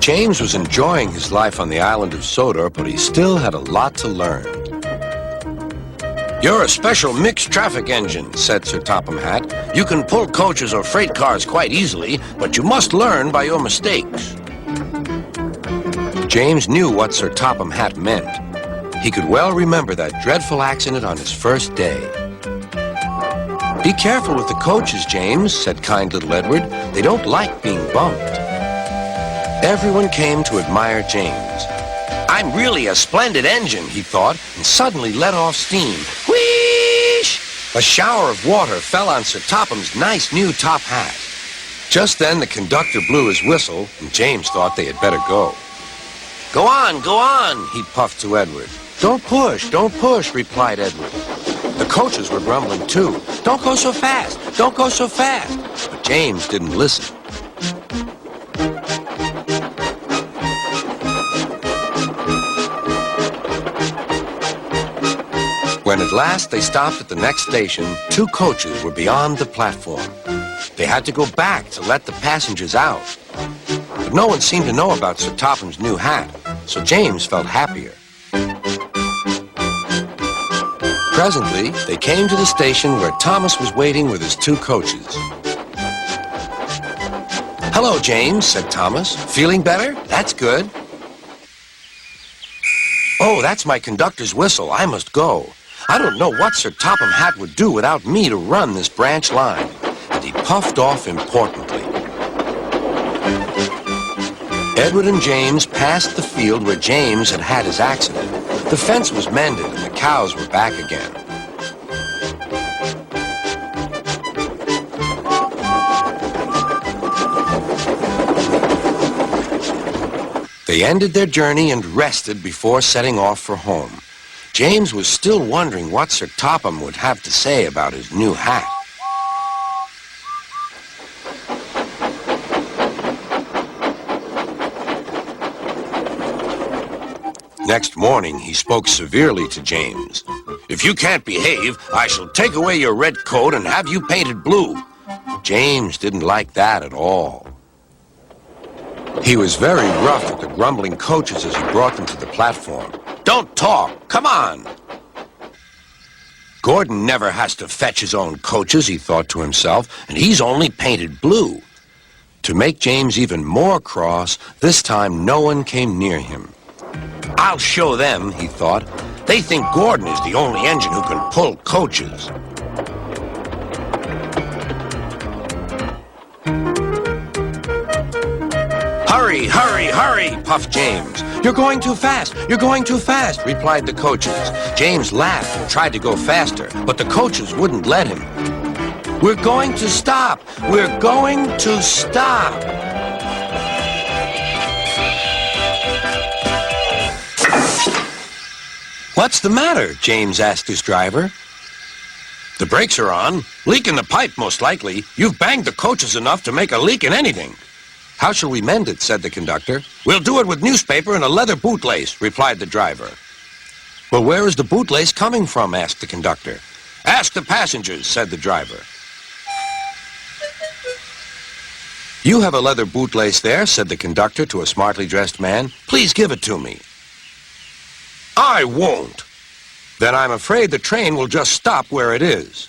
James was enjoying his life on the island of Sodor, but he still had a lot to learn. "You're a special mixed traffic engine," said Sir Topham Hatt. "You can pull coaches or freight cars quite easily, but you must learn by your mistakes." James knew what Sir Topham Hatt meant. He could well remember that dreadful accident on his first day. "Be careful with the coaches, James," said kind little Edward. "They don't like being bumped." Everyone came to admire James. "I'm really a splendid engine," he thought, and suddenly let off steam. Whoosh! A shower of water fell on Sir Topham's nice new top hat. Just then the conductor blew his whistle, and James thought they had better go. Go on, he puffed to Edward. Don't push, replied Edward. The coaches were grumbling too. Don't go so fast, don't go so fast. But James didn't listen. When at last they stopped at the next station, two coaches were beyond the platform. They had to go back to let the passengers out. But no one seemed to know about Sir Topham's new hat, so James felt happier. Presently, they came to the station where Thomas was waiting with his two coaches. Hello, James, said Thomas. Feeling better? That's good. Oh, that's my conductor's whistle. I must go. I don't know what Sir Topham Hatt would do without me to run this branch line. And he puffed off importantly. Edward and James passed the field where James had had his accident. The fence was mended and the cows were back again. They ended their journey and rested before setting off for home. James was still wondering what Sir Topham would have to say about his new hat. Next morning, he spoke severely to James. If you can't behave, I shall take away your red coat and have you painted blue. James didn't like that at all. He was very rough with the grumbling coaches as he brought them to the platform. Don't talk, come on. Gordon never has to fetch his own coaches, he thought to himself, and he's only painted blue. To make James even more cross, this time no one came near him. I'll show them, he thought. They think Gordon is the only engine who can pull coaches. Hurry, hurry, hurry, puffed James. You're going too fast, replied the coaches. James laughed and tried to go faster, but the coaches wouldn't let him. We're going to stop, we're going to stop. What's the matter? James asked his driver. The brakes are on. Leak in the pipe, most likely. You've banged the coaches enough to make a leak in anything. How shall we mend it? Said the conductor. We'll do it with newspaper and a leather bootlace, replied the driver. Well, where is the bootlace coming from? Asked the conductor. Ask the passengers, said the driver. You have a leather bootlace there, said the conductor to a smartly dressed man. Please give it to me. I won't. Then I'm afraid the train will just stop where it is.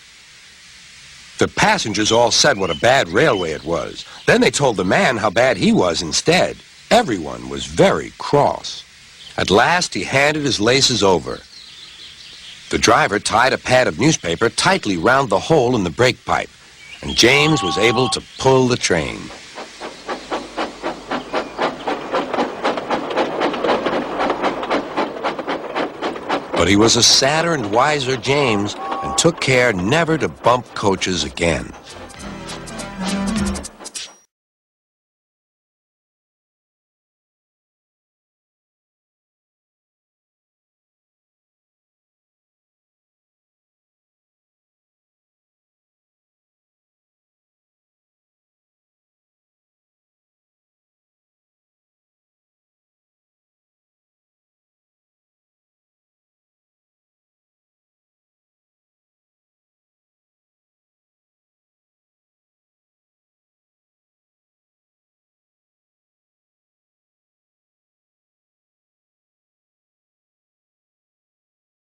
The passengers all said what a bad railway it was. Then they told the man how bad he was instead. Everyone was very cross. At last he handed his laces over. The driver tied a pad of newspaper tightly round the hole in the brake pipe, and James was able to pull the train. But he was a sadder and wiser James and took care never to bump coaches again.